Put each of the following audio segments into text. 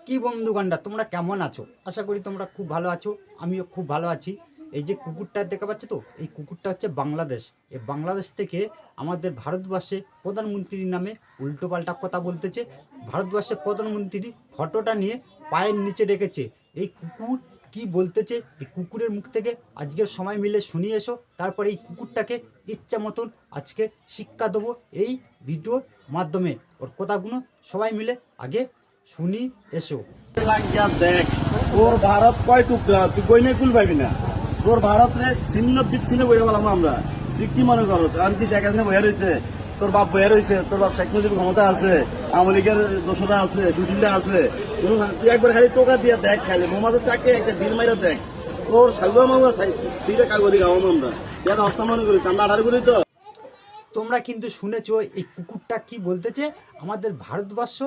কি বন্ধুগণরা তোমরা কেমন আছো? আশা করি তোমরা খুব ভালো আছো। আমিও খুব ভালো আছি। এই যে কুকুরটা দেখা পাচ্ছ তো, এই কুকুরটা হচ্ছে বাংলাদেশ। এই বাংলাদেশ থেকে আমাদের ভারতবর্ষে প্রধানমন্ত্রীর নামে উল্টোপাল্টা কথা বলতেছে। ভারতবর্ষের প্রধানমন্ত্রী ফটোটা নিয়ে পায়ের নিচে রেখেছে। এই কুকুর কি বলতেছে, এই কুকুরের মুখ থেকে আজকের সময় মিলে শুনিয়ে এসো। তারপরে এই কুকুরটাকে ইচ্ছা মতন আজকে শিক্ষা দেবো এই ভিডিওর মাধ্যমে। ওর কথাগুলো সবাই মিলে আগে শুনি এসো। লাগিয়া দেখ তোর ভারত কয় টুকরা তুই কইনে কুল পাবি না। তোর ভারত রে ছিন্ন বিচ্ছিন্ন বইয়া বললাম আমরা। তুই কি মনে করছ আমি কি শেখ হাসিনা বইয়া রয়েছে, তোর বাপ বইয়া রয়েছে, তোর বাপ শেখ মুজিব ক্ষমতা আছে, আওয়ামী লীগের দোসরা আছে, সুশীলরা আছে। তুই একবার খালি টোকা দিয়া দেখ, খালি মোহাম্মদের চাকে একটা দিল মাইরা দেখ। তোর সাগুয়া মামা সিরে কাগজি গাওয়াম আমরা এটা হস্তা মনে করিস আমরা আঠারো করি তো। তোমরা কিন্তু শুনেছো এই কুকুরটা কি বলতেছে, আমাদের ভারতবর্ষ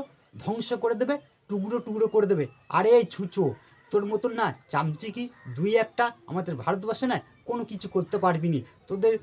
ধ্বংস করে দেবে, টুকরো টুকরো করে দেবে। আরে এই ছুঁচো, তোর মতন না চামচিকি দুই একটা আমাদের ভারতবর্ষে না কোনো কিছু করতে পারবি নি। তোদের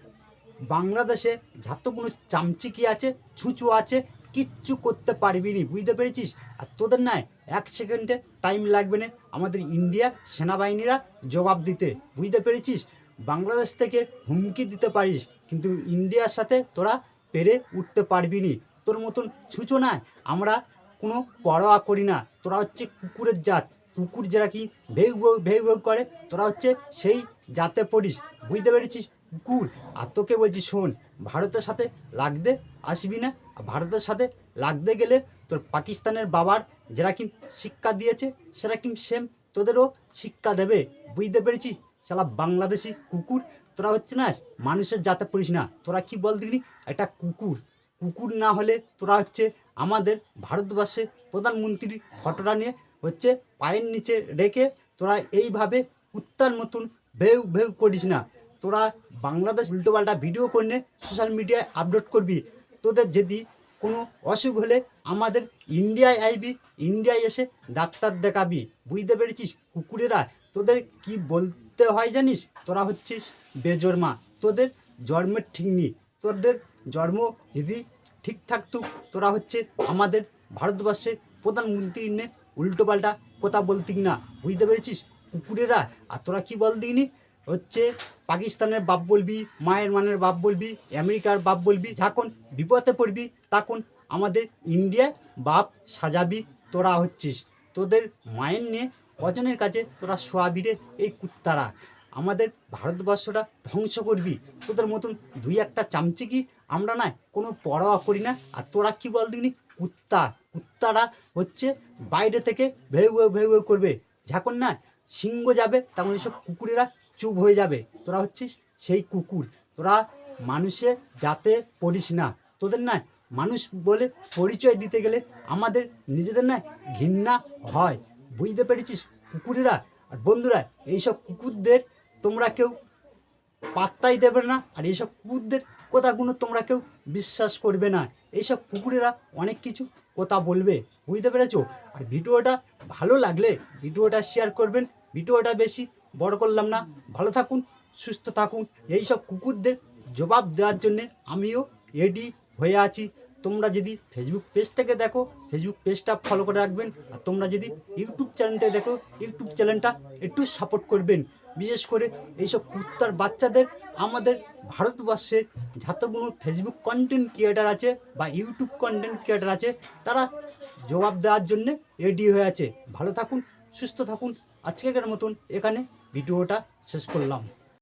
বাংলাদেশে যতগুলো চামচিকি আছে, ছুঁচো আছে, কিচ্ছু করতে পারবি নি, বুঝতে পেরেছিস? আর তোদের না এক সেকেন্ডে টাইম লাগবে না আমাদের ইন্ডিয়া সেনাবাহিনীরা জবাব দিতে, বুঝতে পেরেছিস? বাংলাদেশ থেকে হুমকি দিতে পারিস, কিন্তু ইন্ডিয়ার সাথে তোরা পেরে উঠতে পারবি নি। তোর মতন ছুঁচো না আমরা কোনো পরোয়া করি না। তোরা হচ্ছে কুকুরের জাত, কুকুর যারা কি ভেউ ভেউ ভেউ করে, তোরা হচ্ছে সেই জাতে পড়িস, বুঝতে পেরেছিস? কুকুর। আর তোকে বলছি শোন, ভারতের সাথে লাগতে আসবি না। আর ভারতের সাথে লাগতে গেলে তোর পাকিস্তানের বাবার যারা কি শিক্ষা দিয়েছে সেরা কি সেম তোদেরও শিক্ষা দেবে, বুঝতে পেরেছিস? শালা বাংলাদেশি কুকুর, তোরা হচ্ছে না মানুষের জাতে পড়িস না। তোরা কি বল দিবি একটা কুকুর, কুকুর না হলে তোরা হচ্ছে আমাদের ভারতবর্ষে প্রধানমন্ত্রীর ফটোটা নিয়ে হচ্ছে পায়ের নিচে রেখে তোরা এইভাবে কুত্তার মতন ভেউ ভেউ করিস না। তোরা বাংলাদেশ উল্টোপাল্টা ভিডিও করে সোশ্যাল মিডিয়ায় আপলোড করবি। তোদের যদি কোনো অসুখ হলে আমাদের ইন্ডিয়ায় আইবি, ইন্ডিয়ায় এসে ডাক্তার দেখাবি, বুঝতে পেরেছিস? কুকুরেরা তোদের কি বলতে হয় জানিস? তোরা হচ্ছিস বেজন্মা, তোদের জন্মের ঠিক নেই। তোদের জন্ম যদি ঠিক থাকতো তোরা হচ্ছে আমাদের ভারতবর্ষের প্রধানমন্ত্রী নিয়ে উল্টোপাল্টা কথা বলতি না, বুঝতে পেরেছিস? কুকুরেরা। আর তোরা কি বল দিইনি হচ্ছে পাকিস্তানের বাপ বলবি, মায়ের মানের বাপ বলবি, আমেরিকার বাপ বলবি, যখন বিপদে পড়বি তখন আমাদের ইন্ডিয়ায় বাপ সাজাবি। তোরা হচ্ছিস, তোদের মায়ের নিয়ে কজনের কাছে তোরা শোয়াবি রে এই কুত্তারা? আমাদের ভারতবর্ষটা ধ্বংস করবি। তোদের মতন দুই একটা চামচিকি আমরা না কোনো পরোয়া করি না। আর তোরা কি বল দিনি কুত্তা, কুত্তারা হচ্ছে বাইরে থেকে ভেউ ভেউ ভেউ ভেউ করবে, যখন না সিংহ যাবে তখন এইসব কুকুরেরা চুপ হয়ে যাবে। তোরা হচ্ছিস সেই কুকুর, তোরা মানুষে যাতে পড়িস না। তোদের না মানুষ বলে পরিচয় দিতে গেলে আমাদের নিজেদের না ঘৃণা হয়, বুঝতে পেরেছিস? কুকুরেরা। আর বন্ধুরা, এইসব কুকুরদের তোমরা কেউ পাত্তাই দেবে না। আর এইসব কুকুরদের কথাগুলো তোমরা কেউ বিশ্বাস করবে না। এইসব কুকুরেরা অনেক কিছু কথা বলবে, বুঝতে পেরেছো? আর ভিডিওটা ভালো লাগলে ভিডিওটা শেয়ার করবেন। ভিডিওটা বেশি বড় করলাম না। ভালো থাকুন, সুস্থ থাকুন। এইসব কুকুরদের জবাব দেওয়ার জন্যে আমিও রেডি হয়ে আছি। তোমরা যদি ফেসবুক পেজ থেকে দেখো, ফেসবুক পেজটা ফলো করে রাখবেন। আর তোমরা যদি ইউটিউব চ্যানেল থেকে দেখো, ইউটিউব চ্যানেলটা একটু সাপোর্ট করবেন। বিশেষ করে এইসব কুত্তার বাচ্চাদের আমাদের ভারতবর্ষের যতগুলো ফেসবুক কন্টেন্ট ক্রিয়েটার আছে বা ইউটিউব কন্টেন্ট ক্রিয়েটার আছে, তারা জবাব দেওয়ার জন্যে রেডি হয়ে আছে। ভালো থাকুন, সুস্থ থাকুন। আজকের মতন এখানে ভিডিওটা শেষ করলাম।